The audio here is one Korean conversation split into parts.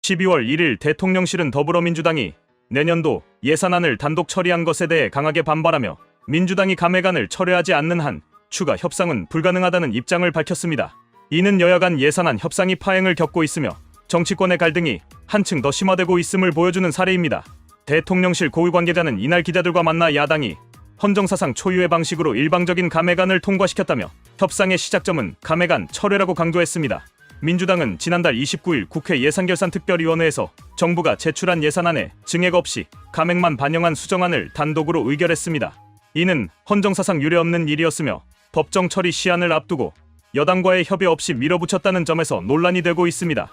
12월 1일 대통령실은 더불어민주당이 내년도 예산안을 단독 처리한 것에 대해 강하게 반발하며 민주당이 감액안을 철회하지 않는 한 추가 협상은 불가능하다는 입장을 밝혔습니다. 이는 여야 간 예산안 협상이 파행을 겪고 있으며 정치권의 갈등이 한층 더 심화되고 있음을 보여주는 사례입니다. 대통령실 고위 관계자는 이날 기자들과 만나 야당이 헌정사상 초유의 방식으로 일방적인 감액안을 통과시켰다며 협상의 시작점은 감액안 철회라고 강조했습니다. 민주당은 지난달 29일 국회 예산결산특별위원회에서 정부가 제출한 예산안에 증액 없이 감액만 반영한 수정안을 단독으로 의결했습니다. 이는 헌정사상 유례없는 일이었으며 법정 처리 시한을 앞두고 여당과의 협의 없이 밀어붙였다는 점에서 논란이 되고 있습니다.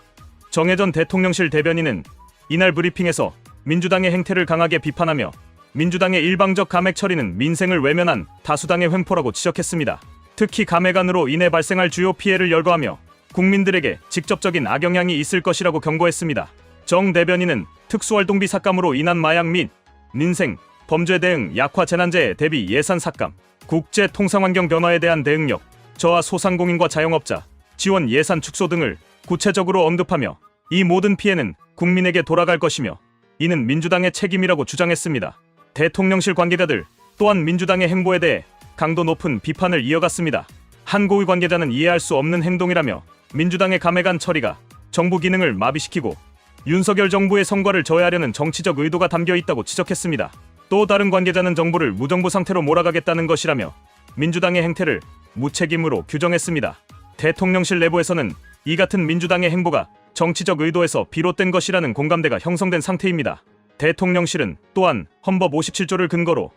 정혜전 대통령실 대변인은 이날 브리핑에서 민주당의 행태를 강하게 비판하며 민주당의 일방적 감액 처리는 민생을 외면한 다수당의 횡포라고 지적했습니다. 특히 감액안으로 인해 발생할 주요 피해를 열거하며 국민들에게 직접적인 악영향이 있을 것이라고 경고했습니다. 정 대변인은 특수활동비 삭감으로 인한 마약 및 민생, 범죄 대응 약화 재난재해 대비 예산 삭감, 국제 통상환경 변화에 대한 대응력, 저하 소상공인과 자영업자, 지원 예산 축소 등을 구체적으로 언급하며 이 모든 피해는 국민에게 돌아갈 것이며 이는 민주당의 책임이라고 주장했습니다. 대통령실 관계자들 또한 민주당의 행보에 대해 강도 높은 비판을 이어갔습니다. 한 고위 관계자는 이해할 수 없는 행동이라며 민주당의 감액안 처리가 정부 기능을 마비시키고 윤석열 정부의 성과를 저해하려는 정치적 의도가 담겨 있다고 지적했습니다. 또 다른 관계자는 정부를 무정부 상태로 몰아가겠다는 것이라며 민주당의 행태를 무책임으로 규정했습니다. 대통령실 내부에서는 이 같은 민주당의 행보가 정치적 의도에서 비롯된 것이라는 공감대가 형성된 상태입니다. 대통령실은 또한 헌법 57조를 근거로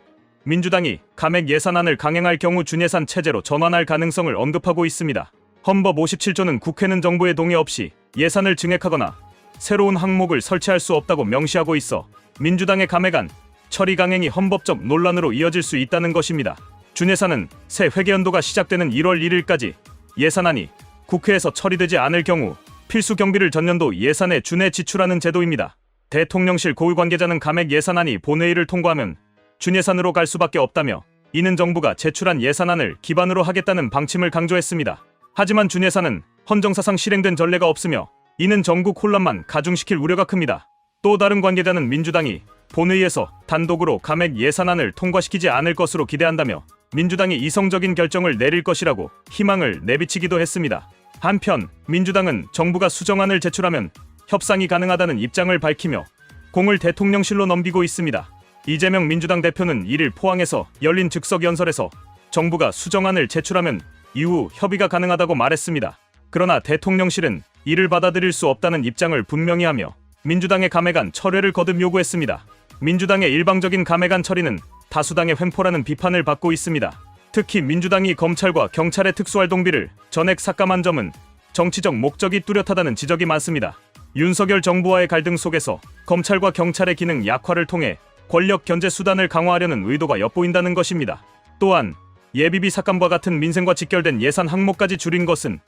민주당이 감액 예산안을 강행할 경우 준예산 체제로 전환할 가능성을 언급하고 있습니다. 헌법 57조는 국회는 정부의 동의 없이 예산을 증액하거나 새로운 항목을 설치할 수 없다고 명시하고 있어 민주당의 감액안 처리 강행이 헌법적 논란으로 이어질 수 있다는 것입니다. 준예산은 새 회계연도가 시작되는 1월 1일까지 예산안이 국회에서 처리되지 않을 경우 필수 경비를 전년도 예산에 준해 지출하는 제도입니다. 대통령실 고위 관계자는 감액 예산안이 본회의를 통과하면 준예산으로 갈 수밖에 없다며 이는 정부가 제출한 예산안을 기반으로 하겠다는 방침을 강조했습니다. 하지만 준예산은 헌정사상 실행된 전례가 없으며 이는 전국 혼란만 가중시킬 우려가 큽니다. 또 다른 관계자는 민주당이 본회의에서 단독으로 감액 예산안을 통과시키지 않을 것으로 기대한다며 민주당이 이성적인 결정을 내릴 것이라고 희망을 내비치기도 했습니다. 한편 민주당은 정부가 수정안을 제출하면 협상이 가능하다는 입장을 밝히며 공을 대통령실로 넘기고 있습니다. 이재명 민주당 대표는 1일 포항에서 열린 즉석연설에서 정부가 수정안을 제출하면 이후 협의가 가능하다고 말했습니다. 그러나 대통령실은 이를 받아들일 수 없다는 입장을 분명히 하며 민주당의 감액안 철회를 거듭 요구했습니다. 민주당의 일방적인 감액안 처리는 다수당의 횡포라는 비판을 받고 있습니다. 특히 민주당이 검찰과 경찰의 특수활동비를 전액 삭감한 점은 정치적 목적이 뚜렷하다는 지적이 많습니다. 윤석열 정부와의 갈등 속에서 검찰과 경찰의 기능 약화를 통해 권력 견제 수단을 강화하려는 의도가 엿보인다는 것입니다. 또한 예비비 삭감과 같은 민생과 직결된 예산 항목까지 줄인 것은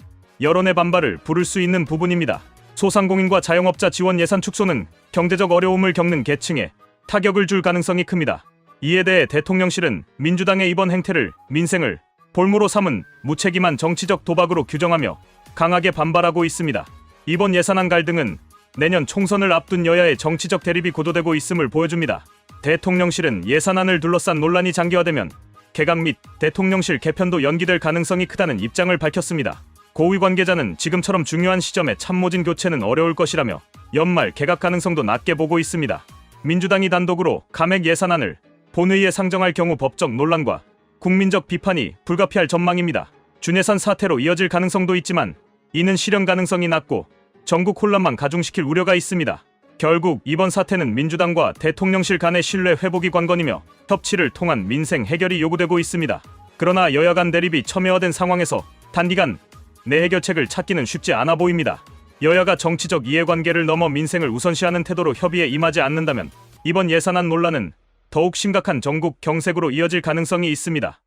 여론의 반발을 부를 수 있는 부분입니다. 소상공인과 자영업자 지원 예산 축소는 경제적 어려움을 겪는 계층에 타격을 줄 가능성이 큽니다. 이에 대해 대통령실은 민주당의 이번 행태를 민생을 볼모로 삼은 무책임한 정치적 도박으로 규정하며 강하게 반발하고 있습니다. 이번 예산안 갈등은 내년 총선을 앞둔 여야의 정치적 대립이 고조되고 있음을 보여줍니다. 대통령실은 예산안을 둘러싼 논란이 장기화되면 개각 및 대통령실 개편도 연기될 가능성이 크다는 입장을 밝혔습니다. 고위 관계자는 지금처럼 중요한 시점에 참모진 교체는 어려울 것이라며 연말 개각 가능성도 낮게 보고 있습니다. 민주당이 단독으로 감액 예산안을 본회의에 상정할 경우 법적 논란과 국민적 비판이 불가피할 전망입니다. 준예산 사태로 이어질 가능성도 있지만 이는 실현 가능성이 낮고 전국 혼란만 가중시킬 우려가 있습니다. 결국 이번 사태는 민주당과 대통령실 간의 신뢰 회복이 관건이며 협치를 통한 민생 해결이 요구되고 있습니다. 그러나 여야 간 대립이 첨예화된 상황에서 단기간 내 해결책을 찾기는 쉽지 않아 보입니다. 여야가 정치적 이해관계를 넘어 민생을 우선시하는 태도로 협의에 임하지 않는다면 이번 예산안 논란은 더욱 심각한 전국 경색으로 이어질 가능성이 있습니다.